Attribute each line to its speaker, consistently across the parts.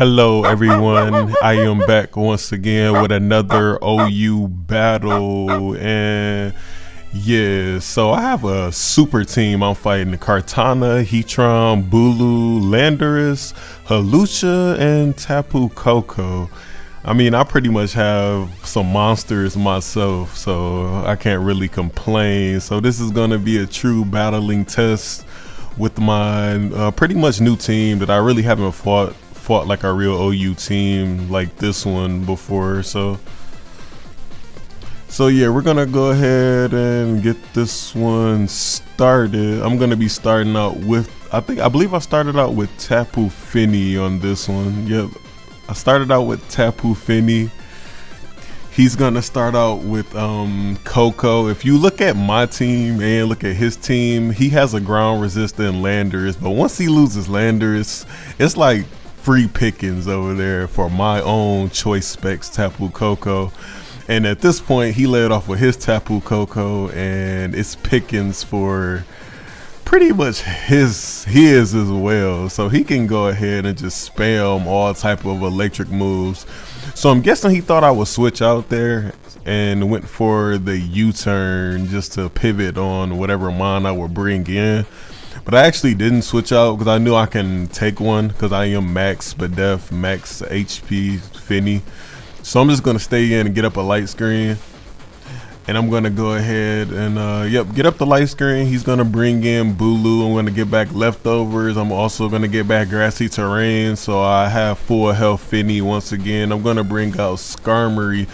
Speaker 1: Hello everyone, I am back once again with another OU battle, and yeah, so I have a super team. I'm fighting Kartana, Heatron, Bulu, Landorus, Halucha, and Tapu Koko. I mean, I pretty much have some monsters myself, so I can't really complain. So this is gonna be a true battling test with my pretty much new team that I really haven't fought like a real OU team like this one before. So yeah, we're gonna go ahead and get this one started. I'm gonna be starting out with I believe I started out with Tapu Fini on this one. Yep, I started out with Tapu Fini. He's gonna start out with Coco. If you look at my team and look at his team, he has a ground resistant Landorus, but once he loses Landorus, it's like free pickings over there for my own choice specs Tapu Koko. And at this point, he led off with his Tapu Koko, and it's pickings for pretty much his as well. So he can go ahead and just spam all type of electric moves. So I'm guessing he thought I would switch out there and went for the U-turn just to pivot on whatever mon I would bring in. But I actually didn't switch out because I knew I can take one because I am max Spadef, max HP Fini. So I'm just going to stay in and get up a light screen. And I'm going to go ahead and, get up the light screen. He's going to bring in Bulu. I'm going to get back leftovers. I'm also going to get back grassy terrain. So I have full health Fini once again. I'm going to bring out Skarmory.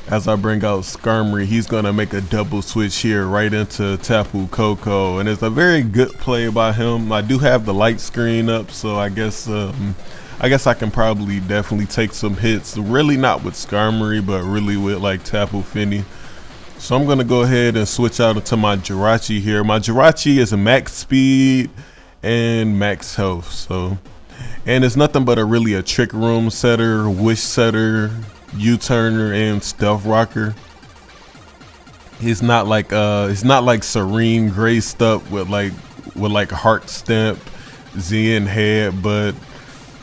Speaker 1: As I bring out Skarmory, he's going to make a double switch here right into Tapu Koko. And it's a very good play by him. I do have the light screen up, so I guess I can probably definitely take some hits. Really not with Skarmory, but really with like Tapu Fini. So I'm going to go ahead and switch out into my Jirachi here. My Jirachi is a max speed and max health. So, and it's nothing but a trick room setter, wish setter, U-turner, and stealth rocker. It's not like Serene Gray stuff with like heart stamp, Zen head, but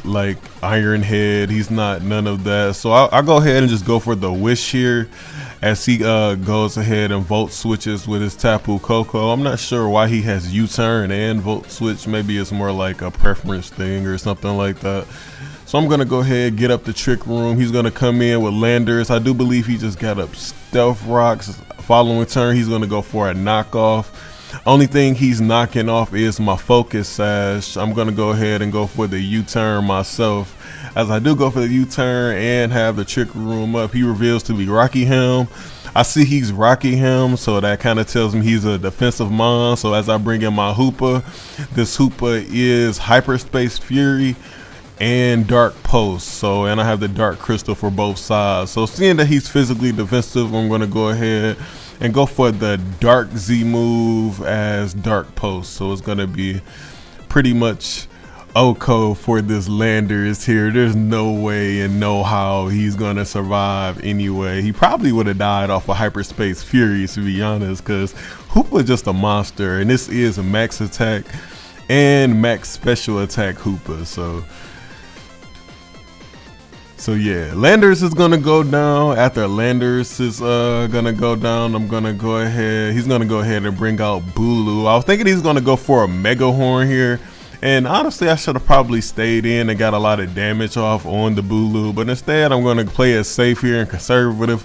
Speaker 1: like Iron Head. He's not none of that. So I'll go ahead and just go for the wish here as he goes ahead and volt switches with his Tapu Koko. I'm not sure why he has U-turn and volt switch. Maybe it's more like a preference thing or something like that. So I'm gonna go ahead, get up the trick room. He's gonna come in with Landorus. I do believe he just got up stealth rocks. Following turn, he's gonna go for a knockoff. Only thing he's knocking off is my focus sash. I'm gonna go ahead and go for the U-turn myself. As I do go for the U-turn and have the trick room up, he reveals to be Rocky Helm. I see he's Rocky Helm, so that kind of tells me he's a defensive mon. So as I bring in my Hoopa, this Hoopa is Hyperspace Fury and Dark Pulse. So, and I have the Dark Crystal for both sides. So seeing that he's physically defensive, I'm going to go ahead and go for the Dark Z move as Dark Pulse. So it's going to be pretty much Oko for this Landorus here. There's no way and no how he's going to survive anyway. He probably would have died off of Hyperspace Fury, to be honest, because Hoopa is just a monster, and this is a max attack and max special attack Hoopa. So yeah, Landorus is gonna go down. After Landorus is gonna go down, I'm gonna go ahead. He's gonna go ahead and bring out Bulu. I was thinking he's gonna go for a Mega Horn here, and honestly, I should have probably stayed in and got a lot of damage off on the Bulu. But instead, I'm gonna play it safe here and conservative.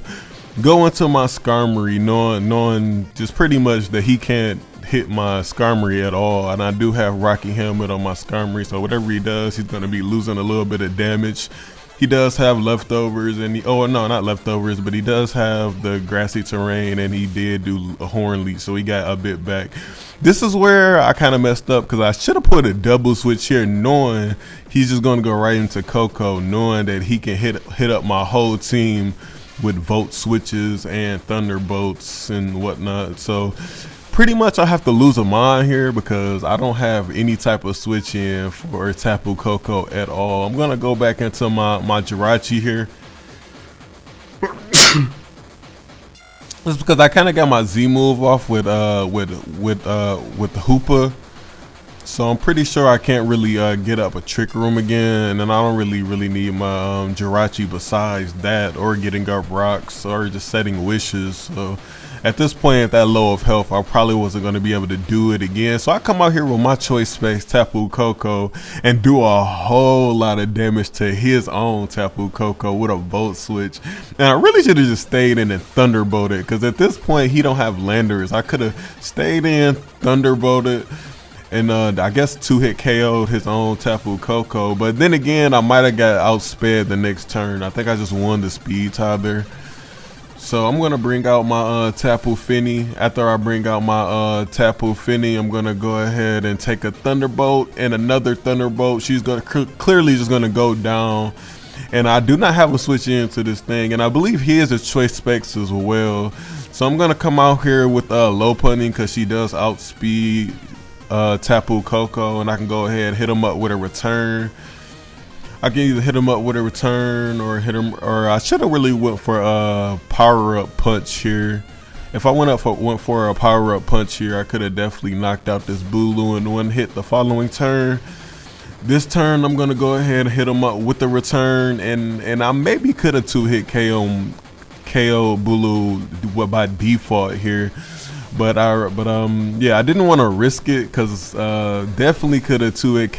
Speaker 1: Go into my Skarmory, knowing just pretty much that he can't hit my Skarmory at all, and I do have Rocky Helmet on my Skarmory. So whatever he does, he's gonna be losing a little bit of damage. He does have leftovers, and not leftovers, but he does have the grassy terrain, and he did do a horn leech, so he got a bit back. This is where I kind of messed up because I should have put a double switch here, knowing he's just going to go right into Coco, knowing that he can hit up my whole team with volt switches and thunderbolts and whatnot. So pretty much I have to lose a mon here because I don't have any type of switch in for Tapu Koko at all. I'm gonna go back into my Jirachi here. Just because I kind of got my Z move off with the Hoopa. So I'm pretty sure I can't really get up a trick room again, and I don't really need my Jirachi besides that, or getting up rocks, or just setting wishes. So at this point, at that low of health, I probably wasn't going to be able to do it again. So I come out here with my choice specs, Tapu Koko, and do a whole lot of damage to his own Tapu Koko with a Volt Switch. And I really should have just stayed in and Thunderbolted, because at this point, he don't have Landers. I could have stayed in, Thunderbolted, and I guess 2-hit KO'd his own Tapu Koko. But then again, I might have got outsped the next turn. I think I just won the speed tie there. So I'm gonna bring out my Tapu Fini. After I bring out my Tapu Fini, I'm gonna go ahead and take a Thunderbolt and another Thunderbolt. She's gonna clearly just gonna go down. And I do not have a switch into this thing, and I believe he is a choice specs as well. So I'm gonna come out here with low punting, because she does outspeed Tapu Koko, and I can go ahead and hit him up with a return. I can either hit him up with a return or hit him, or I should have really went for a power up punch here. If I went for a power up punch here, I could have definitely knocked out this Bulu in one hit the following turn. This turn, I'm gonna go ahead and hit him up with the return, and I maybe could have 2-hit KO Bulu by default here. But yeah, I didn't want to risk it, because definitely could have 2-hit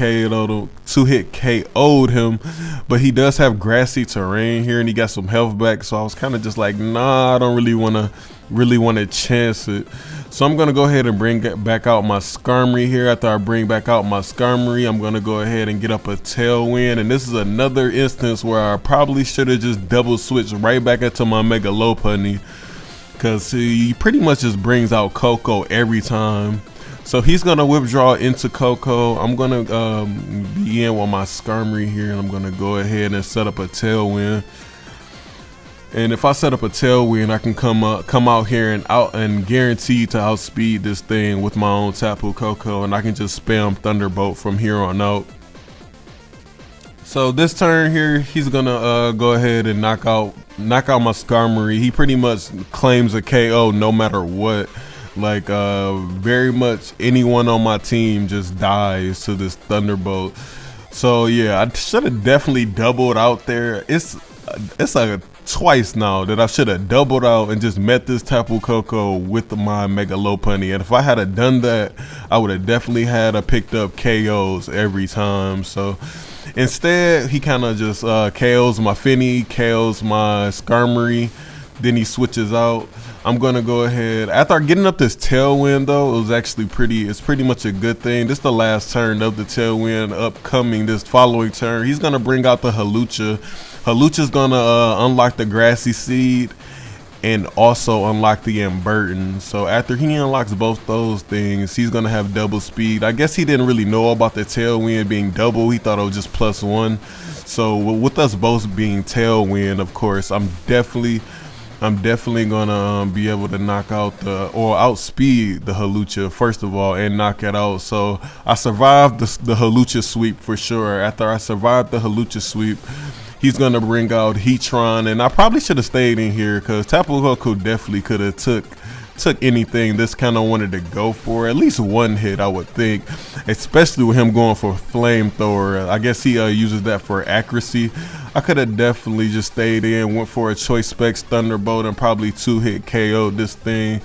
Speaker 1: KO'd him. But he does have grassy terrain here, and he got some health back. So I was kind of just like, nah, I don't really want to chance it. So I'm gonna go ahead and bring back out my Skarmory here. After I bring back out my Skarmory, I'm gonna go ahead and get up a Tailwind. And this is another instance where I probably should have just double switched right back into my Mega Lopunny, because he pretty much just brings out Koko every time. So he's gonna withdraw into Koko. I'm gonna be in with my Skarmory here, and I'm gonna go ahead and set up a Tailwind. And if I set up a Tailwind, I can come out here and guarantee to outspeed this thing with my own Tapu Koko, and I can just spam Thunderbolt from here on out. So this turn here, he's gonna go ahead and knock out my Skarmory. He pretty much claims a KO no matter what. Like very much anyone on my team just dies to this Thunderbolt. So yeah, I should have definitely doubled out there. It's like twice now that I should have doubled out and just met this Tapu Koko with my Mega Lopunny. And if I had done that, I would have definitely picked up KOs every time. So instead, he kind of just KOs my Fini, KOs my Skarmory, then he switches out. I'm gonna go ahead, after getting up this Tailwind though, it's pretty much a good thing. This is the last turn of the Tailwind. Upcoming this following turn, he's gonna bring out the Hawlucha. Hawlucha's gonna unlock the Grassy Seed and also unlock the Imburton. So after he unlocks both those things, he's gonna have double speed. I guess he didn't really know about the Tailwind being double. He thought it was just +1. So with us both being Tailwind, of course, I'm definitely gonna be able to knock out or outspeed the Hawlucha first of all and knock it out. So I survived the Hawlucha sweep for sure. After I survived the Hawlucha sweep, he's gonna bring out Heatron, and I probably should have stayed in here, because Tapu Koko definitely could have took anything this kind of wanted to go for. At least one hit, I would think, especially with him going for Flamethrower. I guess he uses that for accuracy. I could have definitely just stayed in, went for a Choice Specs Thunderbolt, and probably 2-hit KO this thing.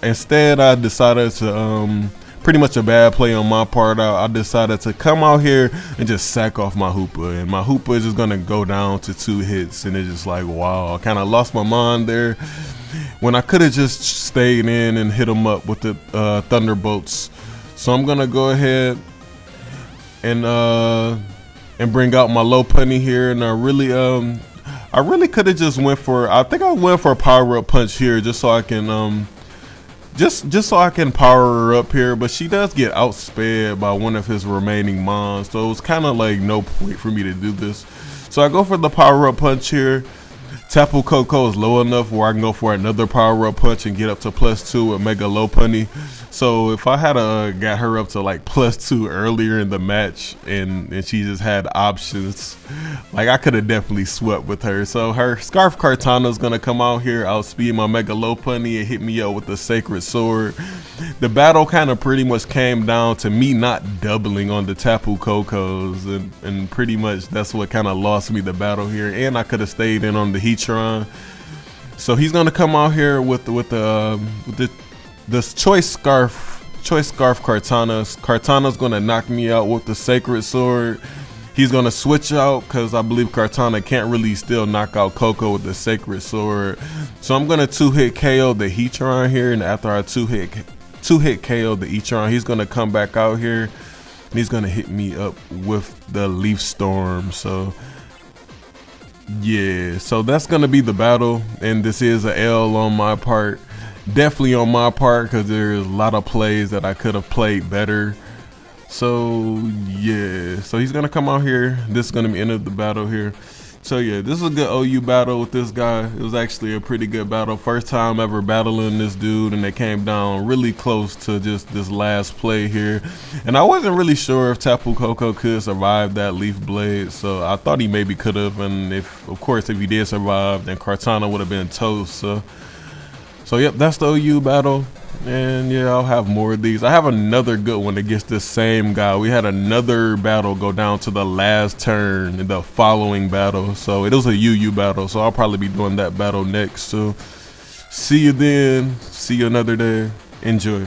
Speaker 1: Instead, I decided to pretty much a bad play on my part. I decided to come out here and just sack off my Hoopa, and my Hoopa is just gonna go down to 2 hits, and it's just like, wow, I kind of lost my mind there when I could have just stayed in and hit him up with the Thunderbolts. So I'm gonna go ahead and bring out my Lopunny here, and I really could have just went for, I think I went for a power up punch here just so I can just so I can power her up here, but she does get outsped by one of his remaining mons, so it was kind of like no point for me to do this. So I go for the power up punch here. Tapu Koko is low enough where I can go for another power up punch and get up to +2 with Mega Lopunny. So if I had got her up to like +2 earlier in the match, and she just had options, like I could have definitely swept with her. So her Scarf Kartana is gonna come out here, outspeed my Mega Lopunny, and hit me up with the Sacred Sword. The battle kind of pretty much came down to me not doubling on the Tapu Kokos, and pretty much that's what kind of lost me the battle here. And I could have stayed in on the Heatran. So he's gonna come out here with this Choice Scarf Kartana. Kartana's gonna knock me out with the Sacred Sword. He's gonna switch out because I believe Kartana can't really still knock out Coco with the Sacred Sword. So I'm gonna 2-hit KO the Heatran here, and after I 2-hit KO the Heatran, he's gonna come back out here and he's gonna hit me up with the Leaf Storm. So yeah, so that's gonna be the battle, and this is a L on my part. Definitely on my part, because there's a lot of plays that I could have played better. So yeah, so he's gonna come out here. This is gonna be end of the battle here. So yeah, this is a good OU battle with this guy. It was actually a pretty good battle. First time ever battling this dude, and they came down really close to just this last play here. And I wasn't really sure if Tapu Koko could survive that Leaf Blade, so I thought he maybe could have. And of course, if he did survive, then Kartana would have been toast. So yep, that's the OU battle. And yeah, I'll have more of these. I have another good one against this same guy. We had another battle go down to the last turn in the following battle. So it was a UU battle. So I'll probably be doing that battle next. So see you then. See you another day. Enjoy.